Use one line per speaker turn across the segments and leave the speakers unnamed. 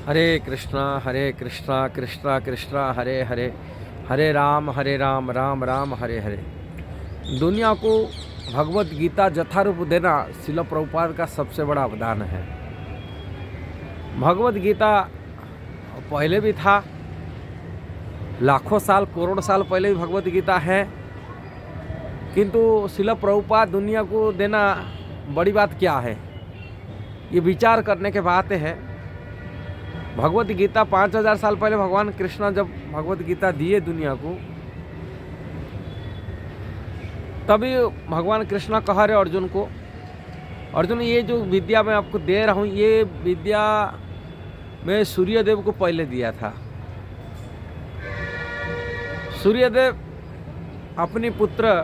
हरे कृष्णा कृष्णा कृष्णा हरे हरे, हरे राम राम राम हरे हरे। दुनिया को भगवत गीता यथारूप देना शिल प्रभुपाद का सबसे बड़ा अवदान है। भगवत गीता पहले भी था, लाखों साल करोड़ साल पहले भी भगवत गीता है, किंतु शिल प्रभुपाद दुनिया को देना बड़ी बात क्या है, ये विचार करने के बात है। भगवत गीता 5000 साल पहले भगवान कृष्ण जब भगवत गीता दिए दुनिया को, तभी भगवान कृष्ण कह रहे अर्जुन को, अर्जुन ये जो विद्या मैं आपको दे रहा हूँ, ये विद्या मैं सूर्यदेव को पहले दिया था। सूर्यदेव अपनी पुत्र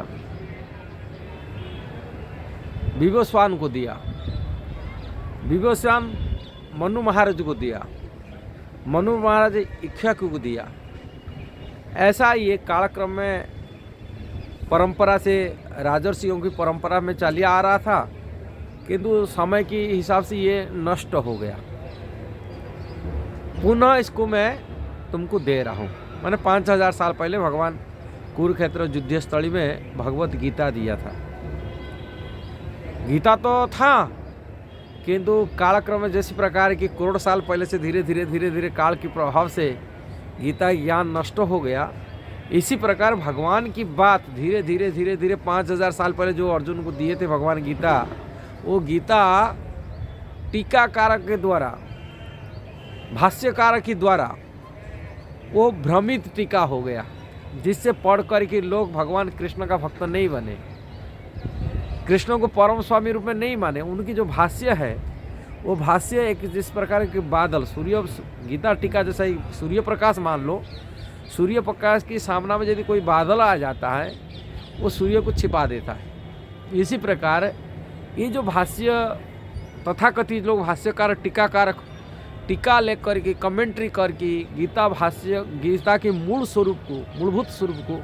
विवस्वान को दिया, विवस्वान मनु महाराज को दिया, मनु महाराज इक्ष्वाकु को दिया। ऐसा ये कालक्रम में परंपरा से राजर्षियों की परंपरा में चलिए आ रहा था, किंतु समय के हिसाब से ये नष्ट हो गया। पुनः इसको मैं तुमको दे रहा हूँ। मैंने 5000 साल पहले भगवान कुरुक्षेत्र युद्ध स्थली में भगवत गीता दिया था। गीता तो था, किंतु कालक्रम में जैसी प्रकार की करोड़ साल पहले से धीरे धीरे काल के प्रभाव से गीता ज्ञान नष्ट हो गया। इसी प्रकार भगवान की बात धीरे धीरे 5000 साल पहले जो अर्जुन को दिए थे भगवान गीता, वो गीता टीकाकारक के द्वारा, भाष्यकार के द्वारा वो भ्रमित टीका हो गया, जिससे पढ़ कर के लोग भगवान कृष्ण का भक्त नहीं बने, कृष्ण को परम स्वामी रूप में नहीं माने। उनकी जो भाष्य है वो भाष्य एक जिस प्रकार के बादल, सूर्य गीता टीका जैसा ही सूर्य प्रकाश मान लो, सूर्य प्रकाश के सामना में यदि कोई बादल आ जाता है वो सूर्य को छिपा देता है। इसी प्रकार ये जो भाष्य तथाकथित लोग भाष्यकार टीकाकार टीका लेकर के कमेंट्री करके गीता भाष्य गीता के मूल स्वरूप को, मूलभूत स्वरूप को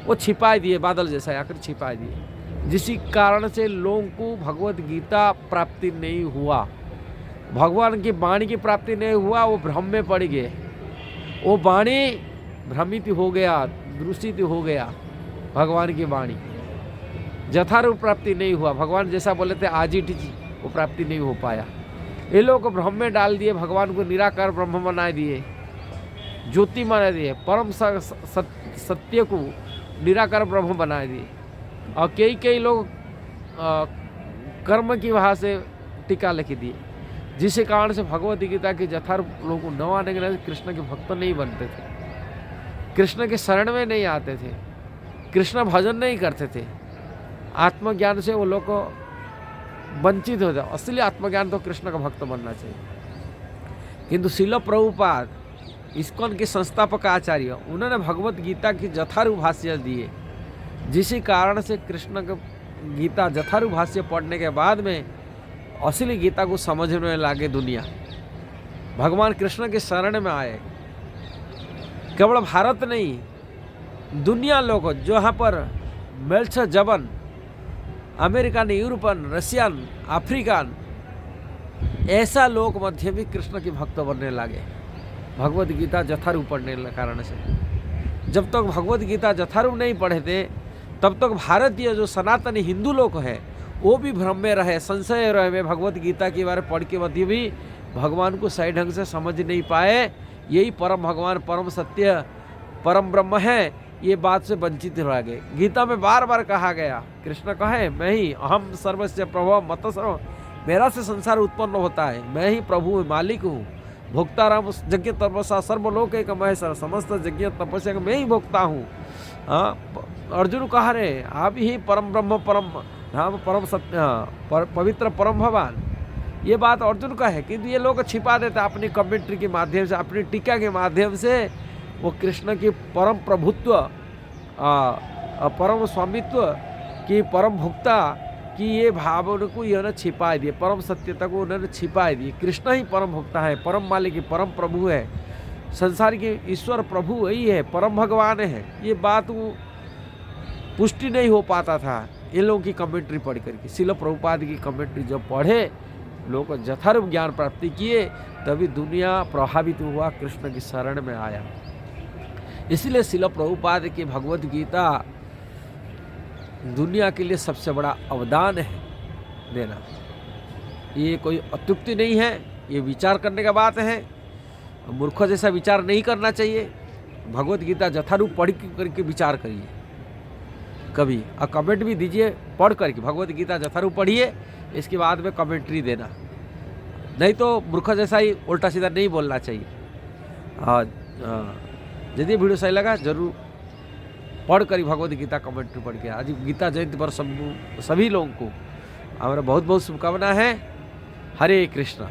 वो छिपा दिए, बादल जैसा आकर छिपा दिए, जिसी कारण से लोगों को भगवत गीता प्राप्ति नहीं हुआ, भगवान की वाणी की प्राप्ति नहीं हुआ। वो भ्रम में पड़ गए, वो वाणी भ्रमित हो गया, दूषित हो गया। भगवान की वाणी यथारूप प्राप्ति नहीं हुआ, भगवान जैसा बोले थे आज ही वो प्राप्ति नहीं हो पाया। ये लोग भ्रम में डाल दिए, भगवान को निराकार ब्रह्म बना दिए, ज्योति बना दिए, परम सत्य को निराकार ब्रह्म बना दिए। और कई लोग कर्म की वहाँ से टीका लिख दिए, जिस कारण से भगवत गीता के यथार्थ लोगों को न आने के लिए कृष्ण के भक्त नहीं बनते थे, कृष्ण के शरण में नहीं आते थे, कृष्ण भजन नहीं करते थे। आत्मज्ञान से वो लोग को वंचित हो जाए। असली आत्मज्ञान तो कृष्ण का भक्त बनना चाहिए। किंतु शिल प्रभुपाद इस्कॉन के संस्थापक आचार्य, उन्होंने भगवत गीता की यथारूप भाष्य दिए, जिसी कारण से कृष्ण का गीता यथारूप भाष्य पढ़ने के बाद में असली गीता को समझने लगे दुनिया, भगवान कृष्ण के शरण में आए। केवल भारत नहीं, दुनिया लोग जो यहाँ पर मेल्स जबन, अमेरिकन, यूरोपन, रशियन, अफ्रीकन, ऐसा लोग मध्य भी कृष्ण के भक्त बनने लगे भगवत गीता यथारूप पढ़ने के कारण से। जब तक भगवत गीता यथारूप नहीं पढ़े थे, तब तक भारतीय जो सनातनी हिंदू लोग हैं वो भी भ्रम में रहे, संशय रहे में, भगवत गीता के बारे पढ़ के मध्य भी भगवान को सही ढंग से समझ नहीं पाए। यही परम भगवान, परम सत्य, परम ब्रह्म है, ये बात से वंचित रह गए। गीता में बार बार कहा गया, कृष्ण कहे मैं ही अहम सर्वस्य प्रभव मत सर्व, मेरा से संसार उत्पन्न होता है, मैं ही प्रभु मालिक हूँ, भोक्ता राम यज्ञ तपस्या सर्वलोक एक महेश्वर, समस्त यज्ञ तपस्या का मैं ही भोक्ता हूँ। हाँ, अर्जुन कह रहे आप ही परम ब्रह्म, परम धाम, परम सत्य, पवित्र परम भगवान, ये बात अर्जुन का है। किंतु ये लोग छिपा देते अपनी कमेंट्री के माध्यम से, अपनी टीका के माध्यम से वो कृष्ण की परम प्रभुत्व, परम स्वामित्व की, परम भोक्ता की ये भाव को इन्होंने छिपा दिए, परम सत्यता को उन्होंने छिपा दिए। कृष्ण ही परम भोक्ता है, परम मालिक है, परम प्रभु है, संसार के ईश्वर प्रभु वही है, परम भगवान है। ये बात वो पुष्टि नहीं हो पाता था ये लोगों की कमेंट्री पढ़ करके। शिल प्रभुपाद की कमेंट्री जब पढ़े, लोग यथारूप ज्ञान प्राप्ति किए, तभी दुनिया प्रभावित हुआ, कृष्ण की शरण में आया। इसलिए शिल प्रभुपाद की भगवत गीता दुनिया के लिए सबसे बड़ा अवदान है देना। ये कोई अत्युक्ति नहीं है, ये विचार करने का बात है। मूर्खों जैसा विचार नहीं करना चाहिए। भगवत गीता यथारूप पढ़ करके विचार करिए कभी, और कमेंट भी दीजिए पढ़ करके। भगवत गीता यथारूप पढ़िए, इसके बाद में कमेंट्री देना, नहीं तो मूर्खों जैसा ही उल्टा सीधा नहीं बोलना चाहिए। यदि वीडियो सही लगा जरूर पढ़ कर भगवत गीता कमेंट्री पढ़ के। आज गीता जयंती पर सभी लोगों को हमारा बहुत बहुत शुभकामना है। हरे कृष्णा।